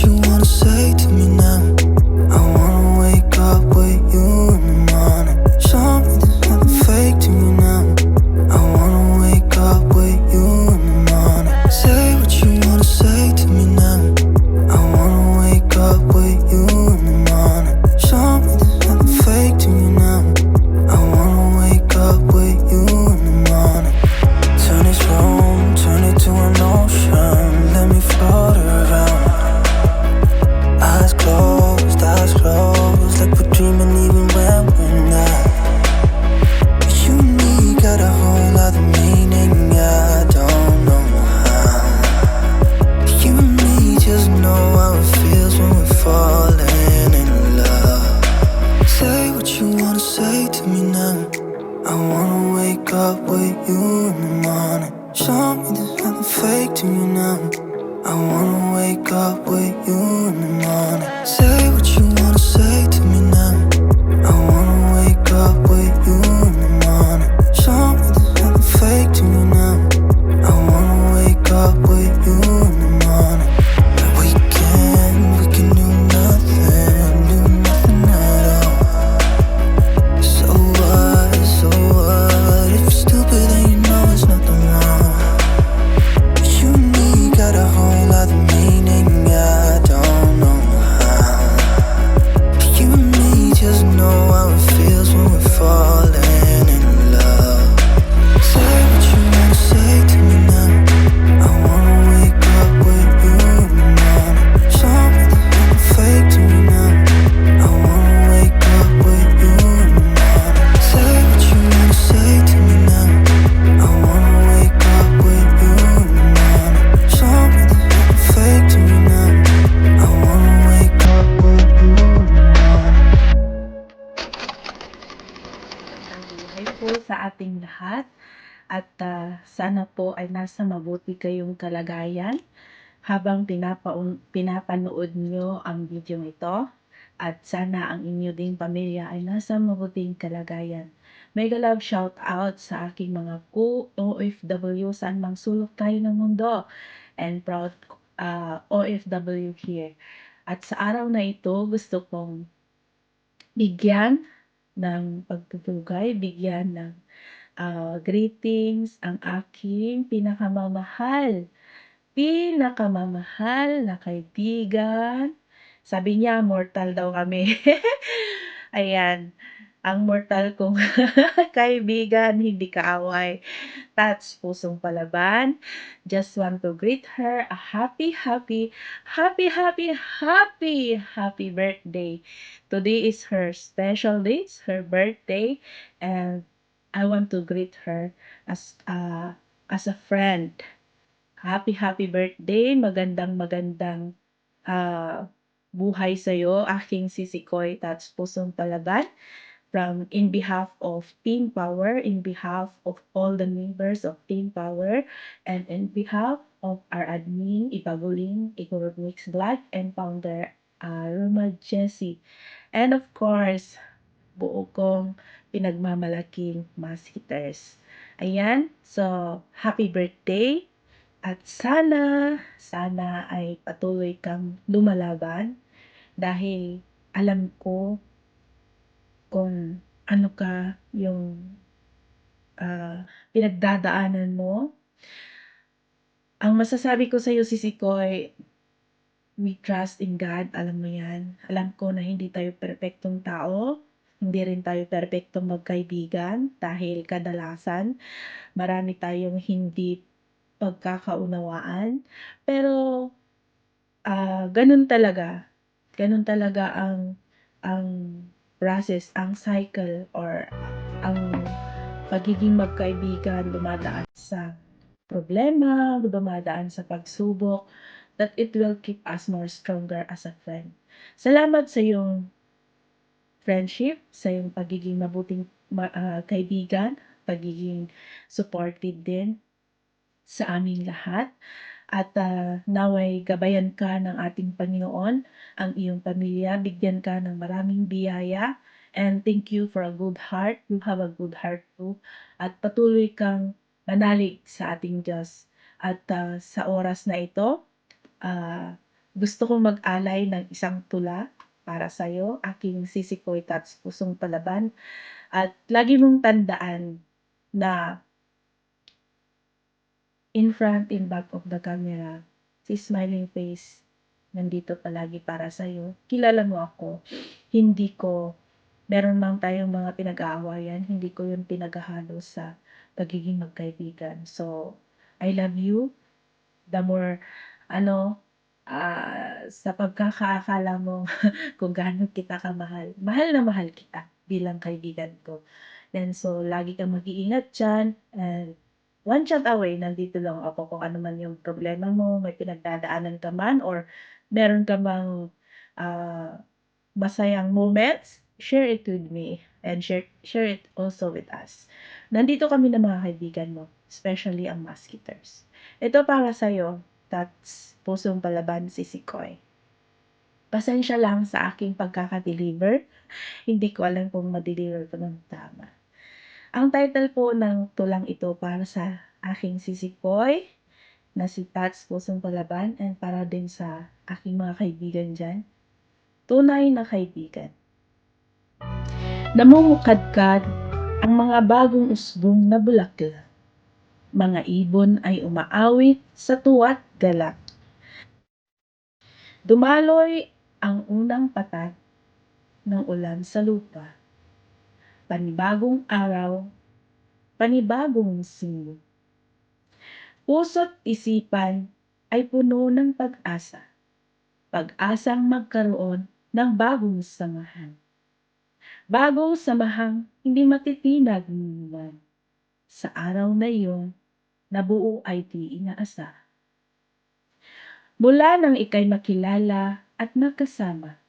you wanna say to me now. I wanna wake up with you in the morning. Show me there's nothing fake to me now. I wanna wake up with you in the morning. Say what you wanna say to me now. I wanna wake up with you in the morning. Show me there's nothing fake to me now. I wanna wake up with you in the morning. Turn this room, turn it to an ocean. Let me float around. Eyes closed, like we're dreaming even when we're not. You and me got a whole other meaning, I don't know how. You and me just know how it feels when we're falling in love. Say what you wanna say to me now. I wanna wake up with you in the morning. Show me there's nothing fake to me now. I wanna wake up with you in the morning. Say what you wanna say to me now. I wanna wake up with you in the morning. Show me there's nothing fake to me now. I wanna wake up with you in the morning. We can do nothing at all. So what? If you're stupid, then you know it's nothing wrong. But you and me got a whole other meaning, I don't know how. But you and me just know how it feels when we're falling in love. Say what you wanna say to me now. I wanna wake up with you in the morning. Show me there's nothing fake to me now. I wanna wake up with you in the morning. Say what you wanna say to me now. I wanna wake up with you in the morning. Show me there's nothing fake to me now. I wanna wake up with you in the morning. Ang buhay po sa ating lahat at sana po ay nasa mabuti kayong kalagayan habang pinapanood nyo ang video ito at sana ang inyo ding pamilya ay nasa mabuting kalagayan. Mega love shout out sa aking mga OFW saan mang sulok tayo ng mundo and proud OFW here. At sa araw na ito gusto kong bigyan ng pagpupugay, bigyan ng greetings ang aking pinakamamahal na kaibigan. Sabi niya, mortal daw kami. Ayan, ang mortal kong kaibigan, hindi kaaway. Tats Pusong Palaban. Just want to greet her a happy birthday. Today is her special day, it's her birthday, and I want to greet her as a friend. Happy birthday, magandang buhay sa'yo, aking sisikoy Tats Pusong Palaban. In behalf of Team Power, in behalf of all the members of Team Power, and in behalf of our admin, Ipaguling, Igor Mix Vlog, and founder, Roma Jessie. And of course, buo kong pinagmamalaking Mas Hitters. Ayan, so happy birthday! At sana ay patuloy kang lumalaban dahil alam ko kung ano ka yung pinagdadaanan mo. Ang masasabi ko sa'yo, Sisikoy, we trust in God, alam mo yan. Alam ko na hindi tayo perpektong tao, hindi rin tayo perpektong magkaibigan dahil kadalasan marami tayong hindi pagkakaunawaan. Pero ganun talaga. Ganun talaga ang process, ang cycle, or ang pagiging magkaibigan dumadaan sa problema, dumadaan sa pagsubok, that it will keep us more stronger as a friend. Salamat sa iyong friendship, sa iyong pagiging mabuting kaibigan, pagiging supportive din sa aming lahat. At naway gabayan ka ng ating Panginoon, ang iyong pamilya, bigyan ka ng maraming biyaya, and thank you for a good heart. You have a good heart too. At patuloy kang manalig sa ating Diyos. At sa oras na ito, Gusto kong mag-alay ng isang tula para sa'yo, aking sisikoy tats pusong palaban, at lagi mong tandaan na in front and back of the camera, si smiling face nandito palagi para sa'yo. Kilala mo ako, hindi ko meron man tayong mga pinag-aawayan, hindi ko yun pinaghahalo sa pagiging magkaibigan. So, I love you. The more ano, sa pagkakaakala mo kung gaano kita kamahal, mahal na mahal kita bilang kaibigan ko. Then so lagi kang mag-iingat diyan, and one chat away nandito lang ako kung ano man yung problema mo, may pinagdadaanan ka man or meron ka bang, ah, masayang moments, share it with me and share it also with us. Nandito kami ng mga kaibigan mo, especially ang Musketeers. Ito para sa'yo, that's Pusong Palaban, Sisikoy. Pasensya lang sa aking pagkaka-deliver. Hindi ko alam kung ma-deliver ko ng tama. Ang title po ng tulang ito para sa aking Sisikoy na si Tats Pusong Palaban and para din sa aking mga kaibigan dyan. Tunay na kaibigan. Namumukadkad ang mga bagong usbong na bulaklak. Mga ibon ay umaawit sa tuwa't galak. Dumaloy ang unang patak ng ulan sa lupa. Panibagong araw, panibagong simula. Puso't isipan ay puno ng pag-asa. Pag-asang magkaroon ng bagong samahan. Bagong samahang hindi matitinag naman. Sa araw na iyon, nabuo ay di inaasa. Mula nang ika'y makilala at nakasama,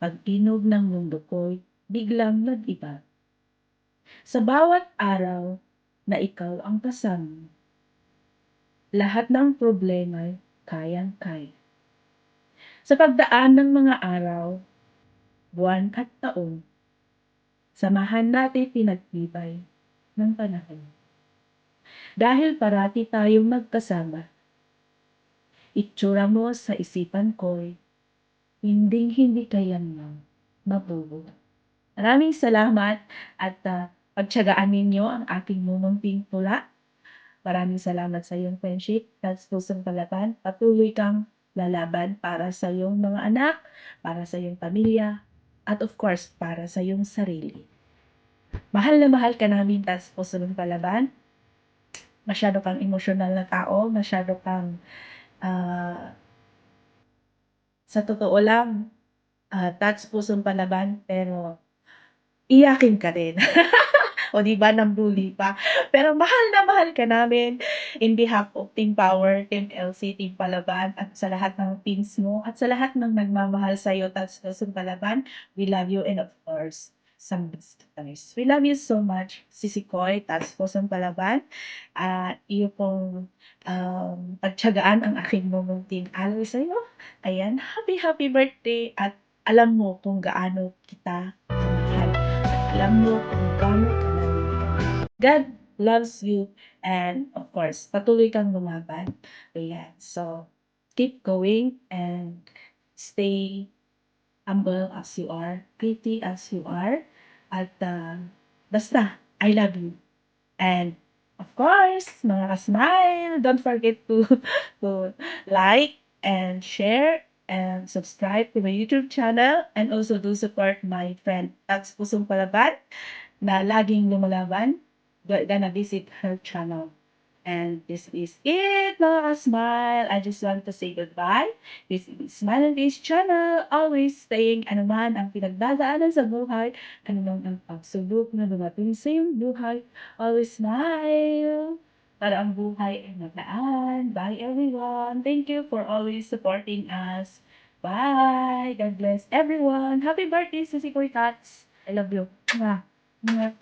pag-inog ng mundo ko'y biglang nag-iba. Sa bawat araw na ikaw ang kasama, lahat ng problema'y kayang-kaya. Sa pagdaan ng mga araw, buwan at taon, samahan natin pinagtibay ng panahon. Dahil parati tayong magkasama, itsura mo sa isipan ko'y hinding-hindi kayang mabuo. Maraming salamat at pagtiyagaan ninyo ang aking mumumping tula. Maraming salamat sa iyong friendship. That's Pusong Palaban. Patuloy kang lalaban para sa iyong mga anak, para sa iyong pamilya, at of course, para sa iyong sarili. Mahal na mahal ka namin, That's Pusong Palaban. Masyado kang emosyonal na tao, masyado kang, sa totoo lang, That's Pusong Palaban, pero iyakin ka rin. O di ba nambully pa. Pero mahal na mahal ka namin in behalf of Team Power, Team LC, Team Palaban, at sa lahat ng teams mo, at sa lahat ng nagmamahal sa iyo, Tats Pusong Palaban, we love you, and of course, some listeners. We love you so much, Sisi Koy, Tats Pusong Palaban, at iyo pong pagtiyagaan ang aking mumunting alay sa iyo. Ayan, happy birthday, at alam mo kung gaano kita kamahal. Alam mo kung gaano ka namin. God loves you, and of course, patuloy kang lumaban. Ayan. So, keep going and stay humble as you are, pretty as you are, at basta, I love you. And of course, mga ka-smile, don't forget to to like and share and subscribe to my YouTube channel, and also do support my friend Tats Pusong Palaban na laging lumalaban. Gonna visit her channel. And this is it, mga ka-smile. I just want to say goodbye. This is Smile and Peace channel. Always staying anuman ang pinagdadaanan sa buhay, anuman ang pagsubok na dumating sa iyong buhay. Always smile para ang buhay ay magaan. Bye everyone. Thank you for always supporting us. Bye. God bless everyone. Happy birthday, Sisi Koy Tats. I love you. Mwah. Mwah.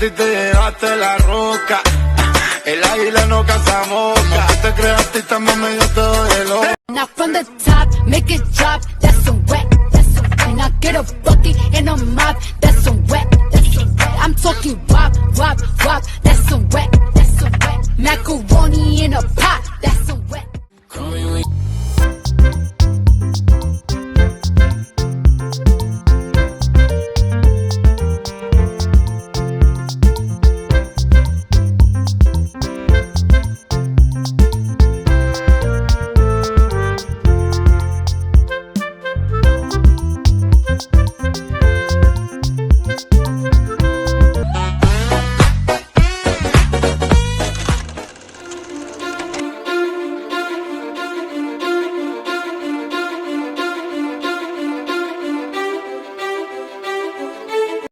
ti te llevaste la roca. El águila no caza mosca. Tú te creas artista, mami, yo te doy el ojo. Now from the top, make it drop. That's some wet. That's some wet. Now get a bucket and a mop. That's some wet. That's some wet. I'm talking wop, wop, wop. That's some wet. That's some wet. Macaroni in a pot. That's some wet.